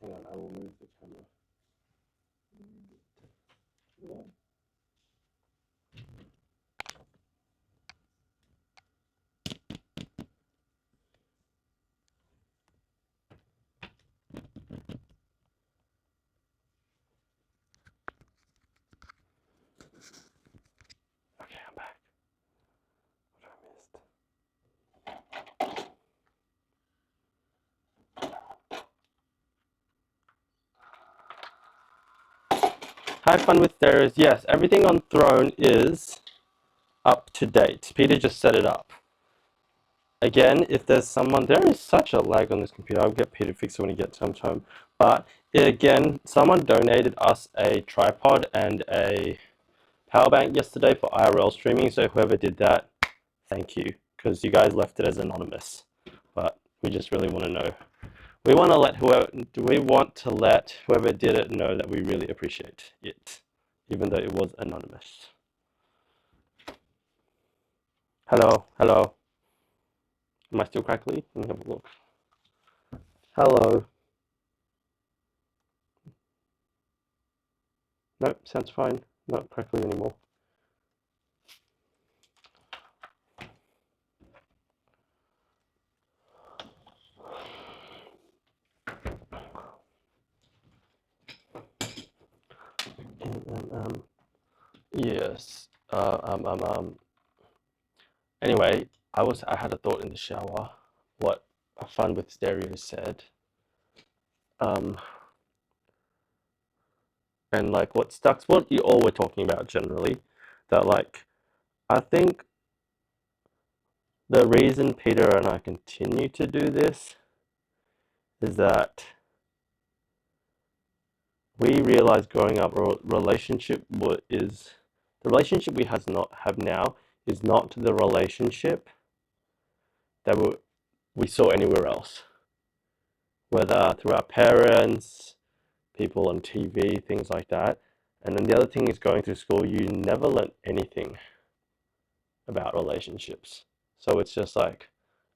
Hang on, I will move the camera. Yeah. Okay, I'm back. What I missed? Have fun with stereos. Yes, everything on Throne is up to date. Peter just set it up. Again, if there's someone, there is such a lag on this computer. I'll get Peter to fix it when he gets home. But again, someone donated us a tripod and a power bank yesterday for IRL streaming. So whoever did that, thank you, because you guys left it as anonymous. But we just really want to know. We want to let whoever did it know that we really appreciate it, even though it was anonymous. Hello, hello. Am I still crackly? Let me have a look. Hello. Nope, sounds fine. Not crackly anymore. Yes. Anyway, I had a thought in the shower. What a fun with stereo said. And like what you all were talking about generally, that like I think the reason Peter and I continue to do this is that we realized growing up relationship is the relationship we have now is not the relationship that we saw anywhere else, whether through our parents, people on TV, things like that. And then the other thing is going through school, you never learn anything about relationships. So it's just like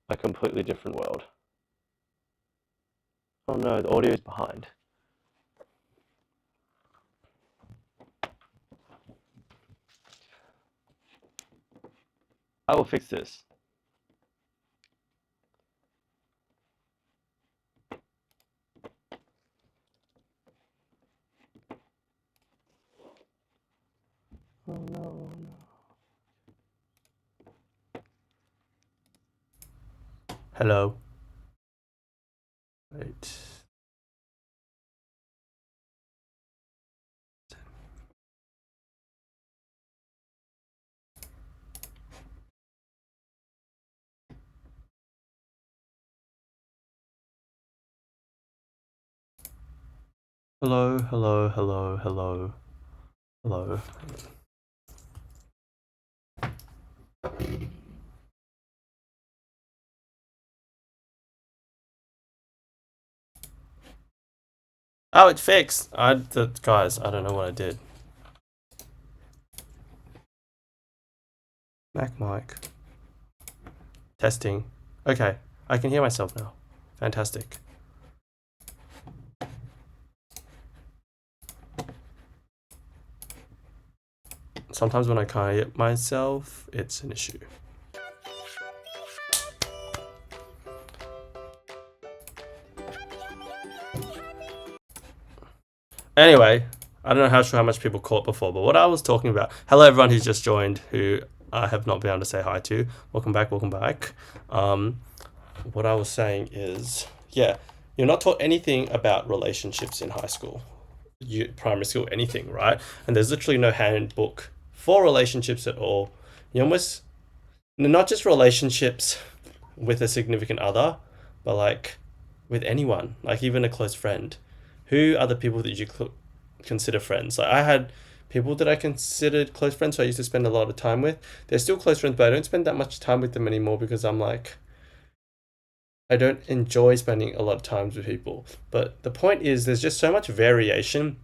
a completely different world. Oh no, the audio is behind. I will fix this. Oh no, no. Hello. Wait. Hello, hello, hello, hello, hello. Oh, it's fixed. Guys, I don't know what I did. Mac mic. Testing. Okay, I can hear myself now. Fantastic. Sometimes when I can't hear myself, it's an issue. Anyway, I don't know how much people caught before, but what I was talking about. Hello, everyone who's just joined, who I have not been able to say hi to. Welcome back. Welcome back. What I was saying is, yeah, you're not taught anything about relationships in high school, primary school, anything, right? And there's literally no handbook for relationships at all. You almost, not just relationships with a significant other, but like with anyone, like even a close friend. Who are the people that you consider friends? Like I had people that I considered close friends, so I used to spend a lot of time with. They're still close friends, but I don't spend that much time with them anymore because I'm like, I don't enjoy spending a lot of time with people. But the point is, there's just so much variation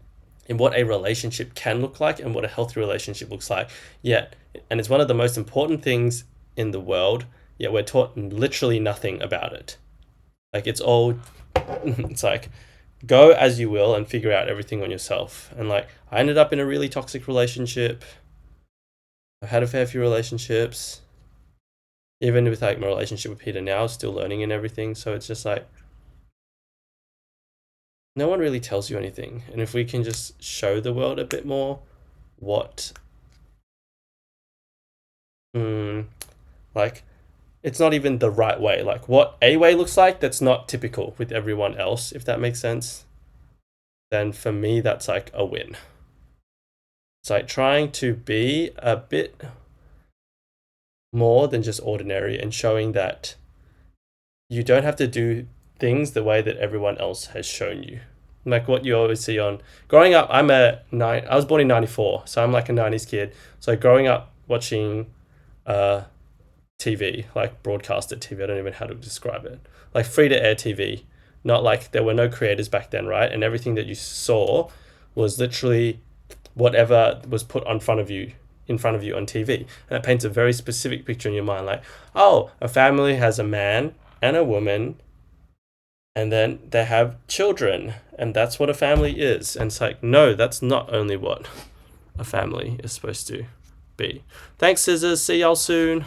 in what a relationship can look like and what a healthy relationship looks like. Yet, and it's one of the most important things in the world, yet we're taught literally nothing about it. Like it's all, it's like go as you will and figure out everything on yourself. And like, I ended up in a really toxic relationship. I've had a fair few relationships. Even with like my relationship with Peter now, still learning and everything. So it's just like, no one really tells you anything. And if we can just show the world a bit more what, like, it's not even the right way. Like what a way looks like, that's not typical with everyone else, if that makes sense. Then for me, that's like a win. It's like trying to be a bit more than just ordinary and showing that you don't have to do things the way that everyone else has shown you. Like what you always see on growing up, I was born in 94, so I'm like a 90s kid. So growing up watching uh TV, like broadcasted TV, I don't even know how to describe it. Like free to air TV. Not like there were no creators back then, right? And everything that you saw was literally whatever was put on front of you in front of you on TV. And that paints a very specific picture in your mind, like, oh, a family has a man and a woman, and then they have children, and that's what a family is. And it's like, no, that's not only what a family is supposed to be. Thanks, Scissors. See y'all soon.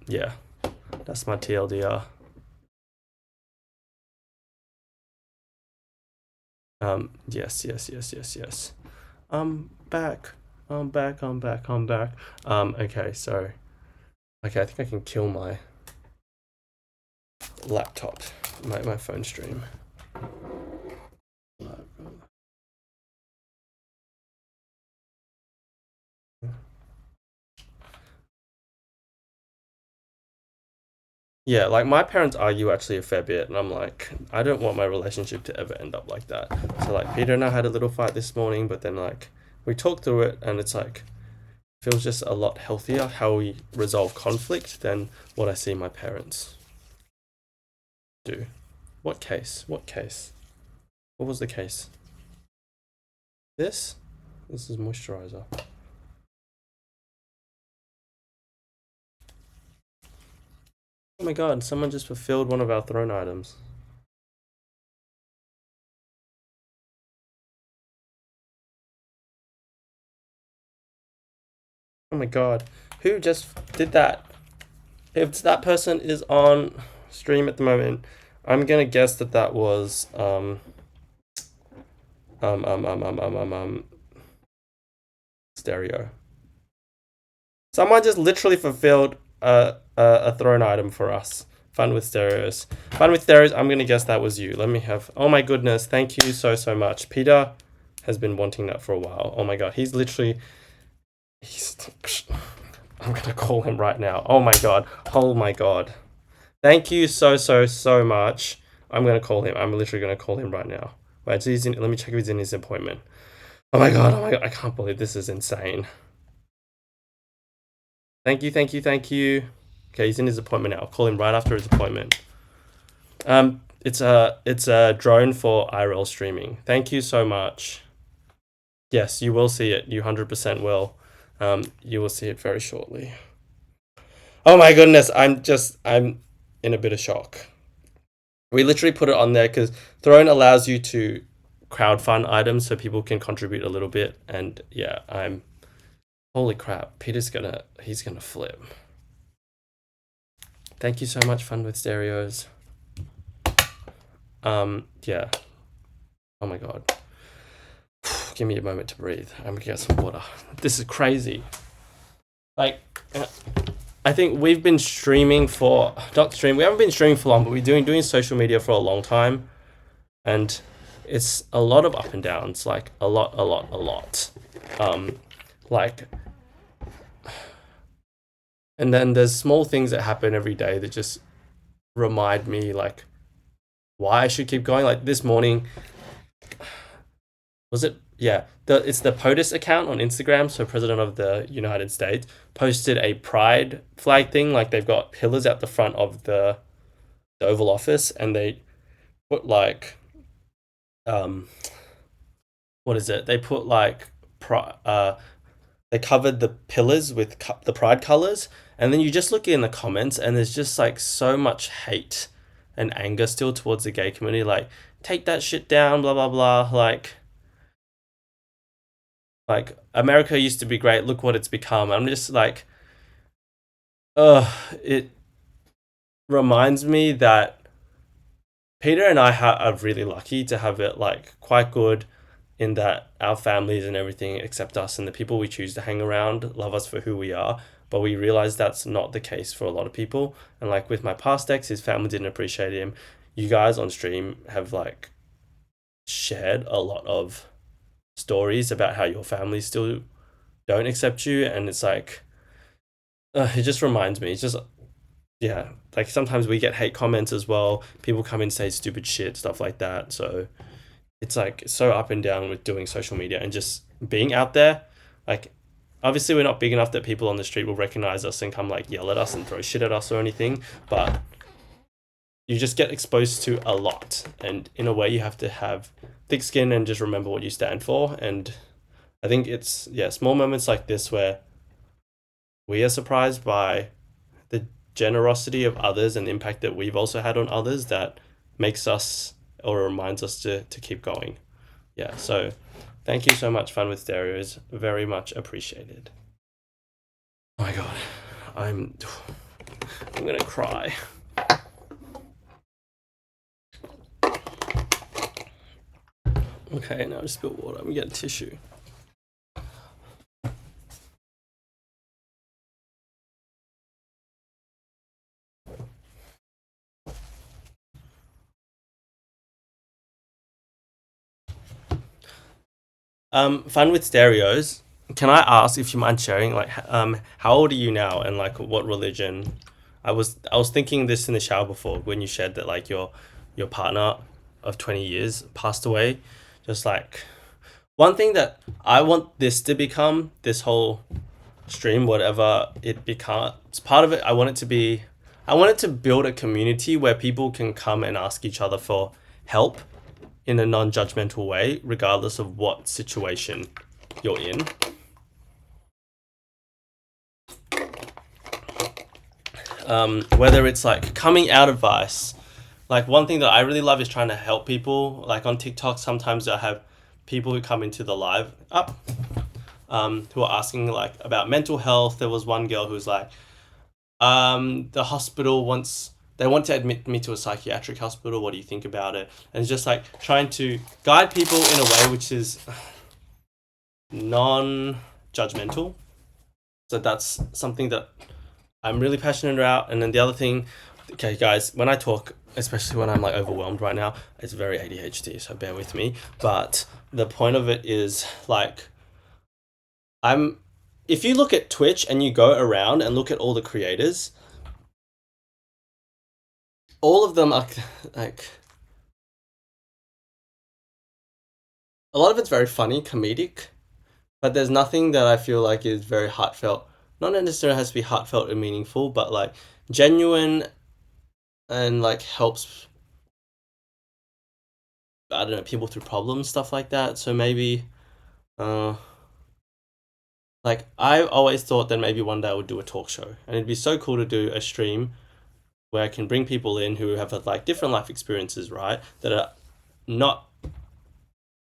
Yeah, that's my TLDR. Yes. I'm back. I'm back. Okay, so, okay, I think I can kill my laptop, my phone stream. Yeah, like my parents argue actually a fair bit, and I'm like, I don't want my relationship to ever end up like that. So like Peter and I had a little fight this morning, but then like we talked through it, and it's like feels just a lot healthier how we resolve conflict than what I see my parents do. What case? What case? What was the case? This? This is moisturizer. Oh my god, someone just fulfilled one of our throne items. Oh my god. Who just did that? If that person is on stream at the moment, I'm gonna guess that that was um um um um um um, um stereo. Someone just literally fulfilled a throne item for us. Fun with stereos. Fun with stereos. I'm gonna guess that was you. Let me have. Oh my goodness! Thank you so much. Peter has been wanting that for a while. Oh my god, he's literally. He's. I'm gonna call him right now. Oh my god. Oh my god. Thank you so much. I'm gonna call him. I'm literally gonna call him right now. Wait, so let me check if he's in his appointment. Oh my god. Oh my god. I can't believe this is insane. Thank you. Okay, he's in his appointment now. I'll call him right after his appointment. It's a drone for IRL streaming. Thank you so much. Yes, you will see it. You 100% will. You will see it very shortly. Oh my goodness, I'm in a bit of shock. We literally put it on there because Throne allows you to crowdfund items so people can contribute a little bit. And yeah, holy crap, he's gonna flip. Thank you so much, Fun with Stereos. Yeah. Oh my god. Give me a moment to breathe. I'm gonna get some water. This is crazy. Like, I think we've been streaming for we haven't been streaming for long, but we're doing social media for a long time, and it's a lot of up and downs. Like a lot. Like, and then there's small things that happen every day that just remind me like why I should keep going. Like this morning, was it? Yeah, it's the POTUS account on Instagram. So President of the United States posted a pride flag thing. Like they've got pillars at the front of the Oval Office, and they put like, what is it? They put like they covered the pillars with the pride colors, and then you just look in the comments, and there's just like so much hate and anger still towards the gay community, like take that shit down, blah blah blah. Like America used to be great. Look what it's become. I'm just like, it reminds me that Peter and I are really lucky to have it like quite good in that our families and everything accept us and the people we choose to hang around love us for who we are. But we realize that's not the case for a lot of people. And like with my past ex, his family didn't appreciate him. You guys on stream have like shared a lot of stories about how your family still don't accept you. And it's like, it just reminds me. It's just, yeah, like sometimes we get hate comments as well. People come in and say stupid shit, stuff like that. So it's like so up and down with doing social media and just being out there. Like, obviously, we're not big enough that people on the street will recognize us and come like yell at us and throw shit at us or anything. But you just get exposed to a lot. And in a way, you have to have thick skin and just remember what you stand for. And I think it's, yeah, small moments like this where we are surprised by the generosity of others and the impact that we've also had on others that makes us or reminds us to keep going. Yeah, so thank you so much, Fun with Stereo is very much appreciated. Oh my god, I'm gonna cry. Okay, now I just spilled water. I'm gonna get a tissue. Fun with Stereos. Can I ask if you mind sharing, like, how old are you now, and like, what religion? I was thinking this in the shower before when you shared that like your partner of 20 years passed away. Just like one thing that I want this to become, this whole stream, whatever it becomes, part of it, I want it to build a community where people can come and ask each other for help in a non-judgmental way, regardless of what situation you're in. Whether it's like coming out advice, like one thing that I really love is trying to help people. Like on TikTok, sometimes I have people who come into the live up, who are asking like about mental health. There was one girl who was like, the hospital wants they want to admit me to a psychiatric hospital. What do you think about it? And it's just like trying to guide people in a way which is non-judgmental. So that's something that I'm really passionate about. And then the other thing, okay, guys, when I talk, especially when I'm like overwhelmed right now, it's very ADHD, so bear with me. But the point of it is like, if you look at Twitch and you go around and look at all the creators, all of them are like, a lot of it's very funny, comedic, but there's nothing that I feel like is very heartfelt. Not necessarily has to be heartfelt and meaningful, but like genuine and like helps, I don't know, people through problems, stuff like that. So maybe, like I always thought that maybe one day I would do a talk show, and it'd be so cool to do a stream where I can bring people in who have had like different life experiences, right? That are not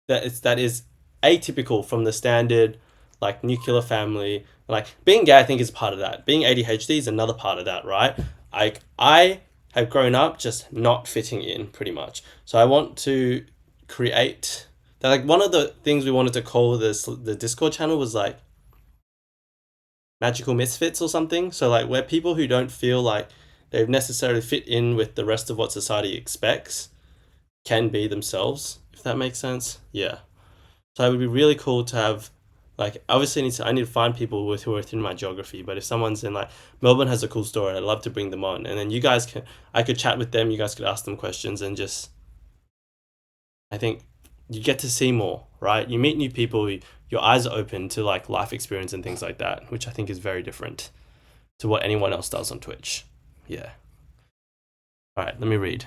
that is atypical from the standard like nuclear family. Like being gay, I think is part of that. Being ADHD is another part of that, right? Like I have grown up just not fitting in pretty much. So I want to create that. Like one of the things we wanted to call the Discord channel was like magical misfits or something. So like where people who don't feel like they've necessarily fit in with the rest of what society expects can be themselves, if that makes sense. Yeah. So it would be really cool to have, like, obviously I need to find people who are within my geography. But if someone's in like Melbourne has a cool story, I'd love to bring them on, and then I could chat with them. You guys could ask them questions, and just, I think you get to see more, right? You meet new people, your eyes are open to like life experience and things like that, which I think is very different to what anyone else does on Twitch. Yeah. All right, let me read.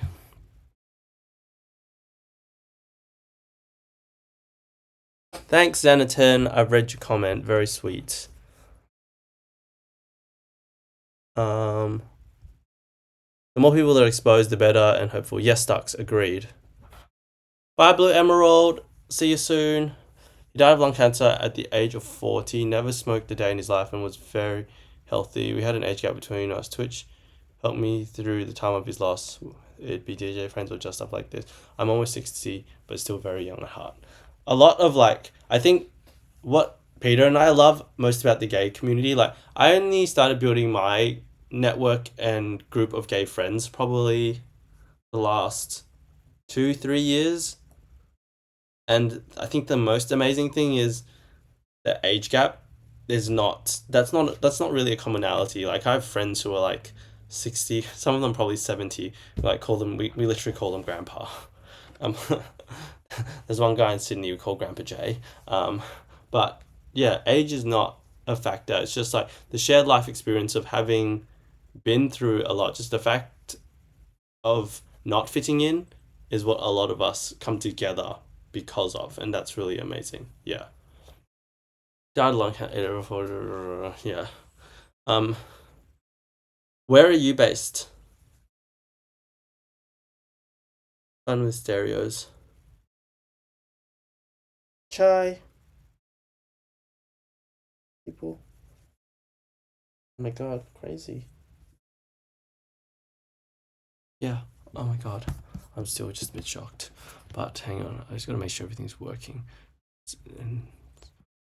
Thanks, Xanaton. I've read your comment. Very sweet. Um, The more people that are exposed, the better and hopeful. Yes, Stux, agreed. Bye, Blue Emerald. See you soon. He died of lung cancer at the age of 40. Never smoked a day in his life and was very healthy. We had an age gap between us. Twitch helped me through the time of his loss. It'd be DJ friends or just stuff like this. I'm almost 60, but still very young at heart. A lot of I think what Peter and I love most about the gay community, I only started building my network and group of gay friends probably the last 2-3 years. And I think the most amazing thing is the age gap is that's not really a commonality. I have friends who are 60, some of them probably 70. We literally call them grandpa. There's one guy in Sydney we call Grandpa Jay. But yeah, age is not a factor. It's just the shared life experience of having been through a lot. Just the fact of not fitting in is what a lot of us come together because of, and that's really amazing. Yeah. Died long yeah. Where are you based? Fun with stereos. Chai. People. Oh my god, crazy. Yeah. Oh my god. I'm still just a bit shocked. But hang on, I just gotta make sure everything's working. It's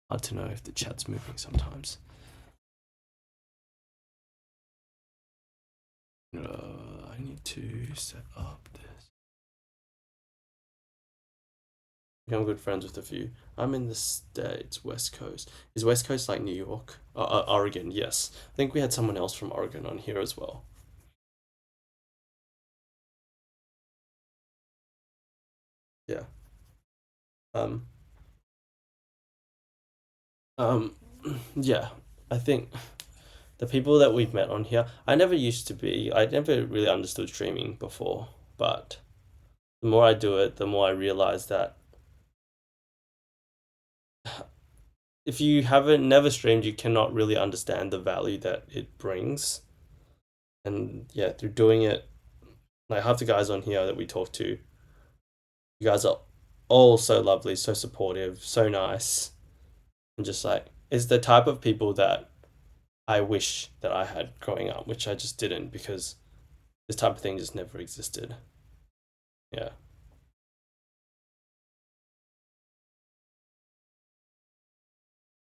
hard to know if the chat's moving sometimes. I need to set up this. I'm good friends with a few. I'm in the States, West Coast. Is West Coast like New York? Oregon, yes. I think we had someone else from Oregon on here as well. Yeah. Yeah. I think the people that we've met on here, I never really understood streaming before, but the more I do it, the more I realize that if you haven't never streamed, you cannot really understand the value that it brings. And yeah, through doing it, half the guys on here that we talk to, you guys are all so lovely, so supportive, so nice, and just it's the type of people that I wish that I had growing up, which I just didn't because this type of thing just never existed. Yeah.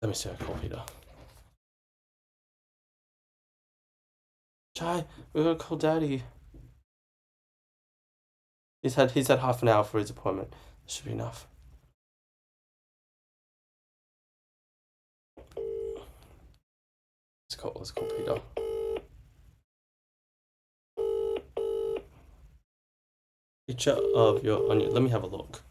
Let me see. I call Peter. Chai, we're gonna call Daddy. He's had half an hour for his appointment. Should be enough. Let's call Peter. Picture of your onion. Let me have a look.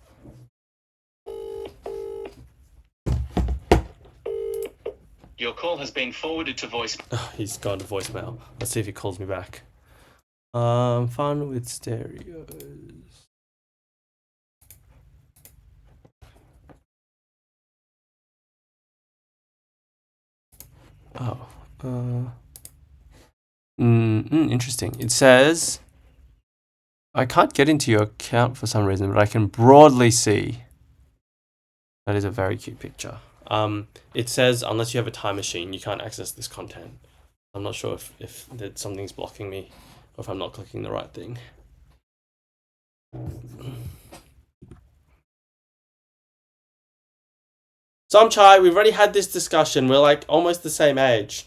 Your call has been forwarded to voice. Oh, he's gone to voicemail. Let's see if he calls me back. Fun with stereos. Oh. Interesting. It says I can't get into your account for some reason, but I can broadly see. That is a very cute picture. It says unless you have a time machine, you can't access this content. I'm not sure if something's blocking me or if I'm not clicking the right thing. So I'm Chai, we've already had this discussion. We're almost the same age.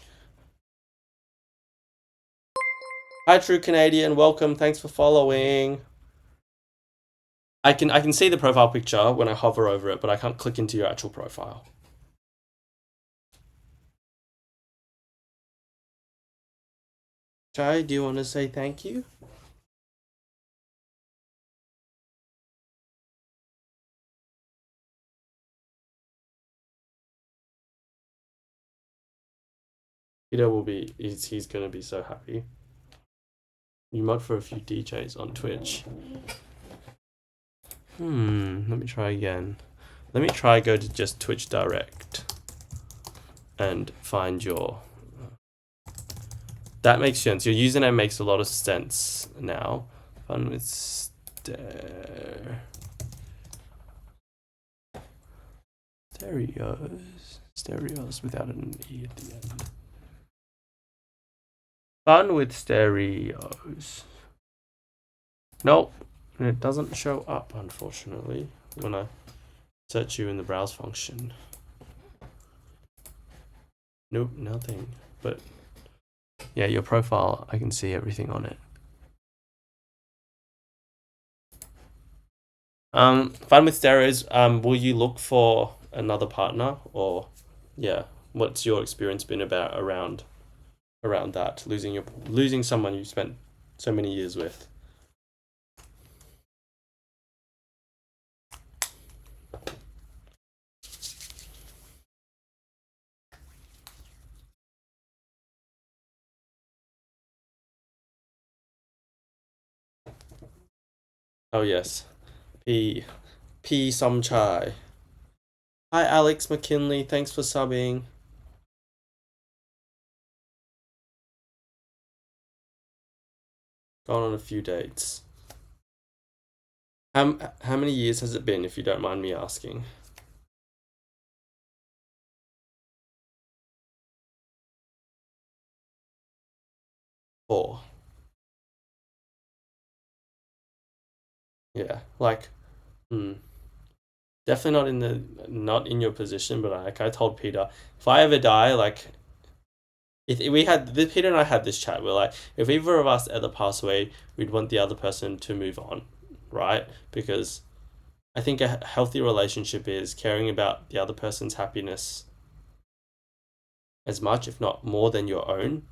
Hi, True Canadian. Welcome. Thanks for following. I can see the profile picture when I hover over it, but I can't click into your actual profile. Chai, do you want to say thank you? Peter will be. He's gonna be so happy. You mod for a few DJs on Twitch. Let me try again. Let me try go to just Twitch Direct and find your That makes sense. Your username makes a lot of sense now. Fun with stereos without an E at the end. Fun with stereos. Nope, it doesn't show up, unfortunately, when I search you in the browse function. Nope, nothing. But yeah, your profile, I can see everything on it. Fun with stereos. Will you look for another partner, or yeah, what's your experience been about around that losing someone you spent so many years with? Oh yes, P some chai. Hi Alex McKinley, thanks for subbing. Gone on a few dates. How many years has it been, if you don't mind me asking? 4. Yeah, like, hmm. Definitely not in your position, but like I told Peter, if I ever die, like if we had this, Peter and I had this chat. We're like, if either of us ever pass away, we'd want the other person to move on, right? Because I think a healthy relationship is caring about the other person's happiness as much, if not more, than your own,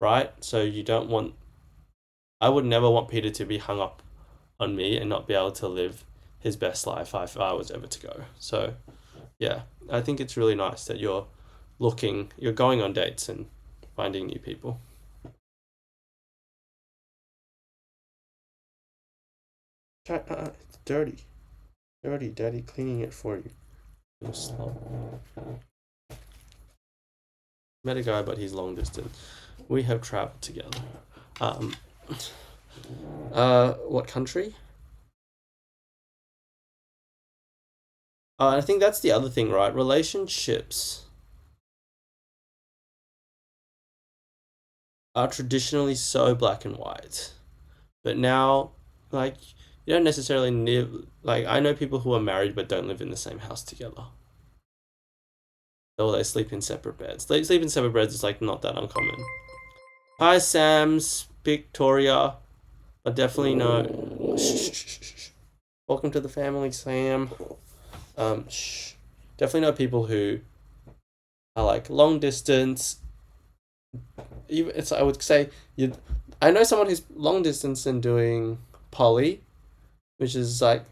right? So you don't want. I would never want Peter to be hung up on me and not be able to live his best life if I was ever to go. So yeah, I think it's really nice that you're going on dates and finding new people. It's dirty. Dirty, daddy cleaning it for you. Little slow. Met a guy, but he's long distance. We have traveled together. Um, what country? I think that's the other thing, right? Relationships are traditionally so black and white, but now, like, you don't necessarily live. Like, I know people who are married but don't live in the same house together. Or they sleep in separate beds. They sleep in separate beds is like not that uncommon. Hi, Sam's Victoria. I definitely know. Shh, shh, shh, shh. Welcome to the family, Sam. Shh. Definitely know people who are like long distance. Even it's I would say you. I know someone who's long distance and doing poly, which is like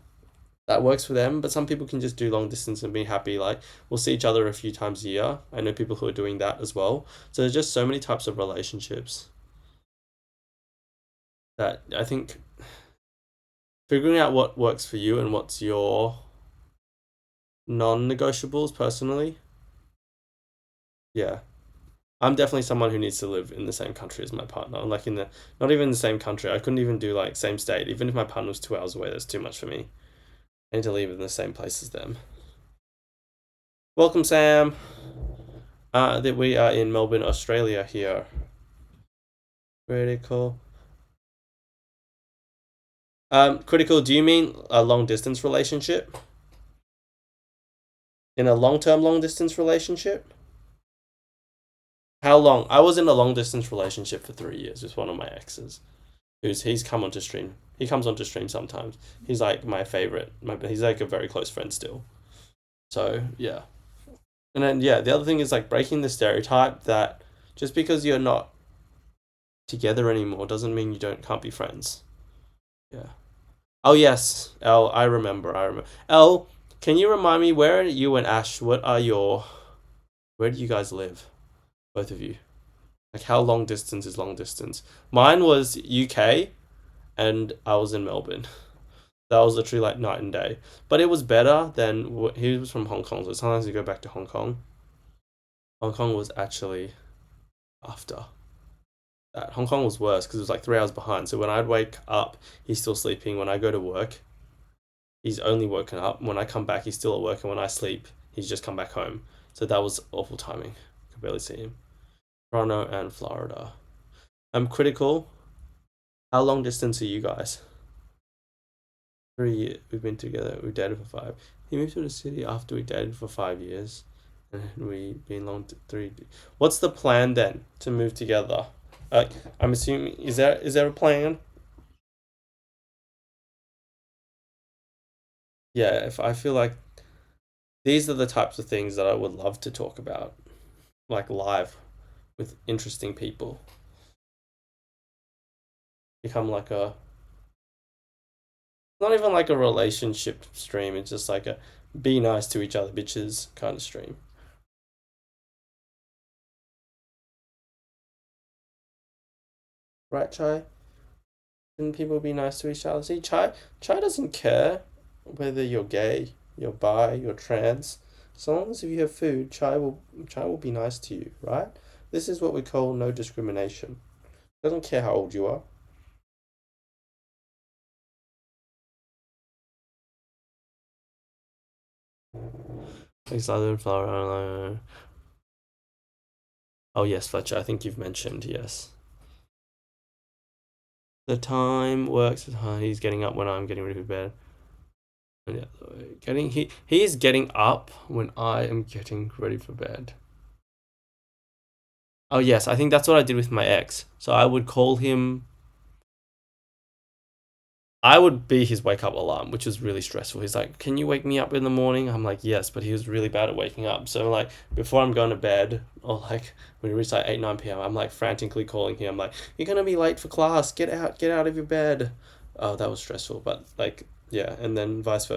that works for them. But some people can just do long distance and be happy. Like we'll see each other a few times a year. I know people who are doing that as well. So there's just so many types of relationships that I think figuring out what works for you and what's your non-negotiables personally. Yeah, I'm definitely someone who needs to live in the same country as my partner. Like in the not even the same country. I couldn't even do like same state. Even if my partner was 2 hours away, that's too much for me. I need to live in the same place as them. Welcome, Sam. That we are in Melbourne, Australia here. Critical. Critical. Do you mean a long distance relationship? In a long-term long distance relationship? How long? I was in a long distance relationship for 3 years with one of my exes. He's come onto stream. He comes onto stream sometimes. He's like my favorite. He's like a very close friend still. So yeah. And then yeah, the other thing is like breaking the stereotype that just because you're not together anymore doesn't mean you don't can't be friends. Yeah. Oh yes, L. I remember. I remember. L. Can you remind me where are you and Ash? Where do you guys live? Both of you. Like how long distance is long distance? Mine was UK, and I was in Melbourne. That was literally like night and day. But it was better than he was from Hong Kong, so sometimes you go back to Hong Kong. Hong Kong was actually after. that. Hong Kong was worse because it was like 3 hours behind. So when I'd wake up, he's still sleeping. When I go to work, he's only woken up. When I come back, he's still at work, and when I sleep, he's just come back home. So that was awful timing. Could barely see him. Toronto and Florida. I'm critical. How long distance are you guys? 3 years. We've been together. We dated for five. He moved to the city after we dated for 5 years, and we been long three. What's the plan then to move together? I'm assuming is there a plan? Yeah. If I feel like these are the types of things that I would love to talk about, like live with interesting people. Become like a not even like a relationship stream. It's just like a be nice to each other, bitches kind of stream. Right, Chai? Shouldn't people be nice to each other? See, Chai doesn't care whether you're gay, you're bi, you're trans. As long as if you have food, Chai will be nice to you, right? This is what we call no discrimination. Doesn't care how old you are. Thanks, other flower. Oh yes, Fletcher. I think you've mentioned yes. The time works. He's getting up when I'm getting ready for bed. Yeah, he is getting up when I am getting ready for bed. Oh yes, I think that's what I did with my ex. So I would call him. I would be his wake up alarm, which was really stressful. He's like, "Can you wake me up in the morning?" I'm like, "Yes," but he was really bad at waking up. So like before I'm going to bed, or like when it reached like 8 9 p.m., I'm like frantically calling him. I'm like, "You're gonna be late for class. Get out of your bed." Oh, that was stressful. But like yeah, and then vice versa.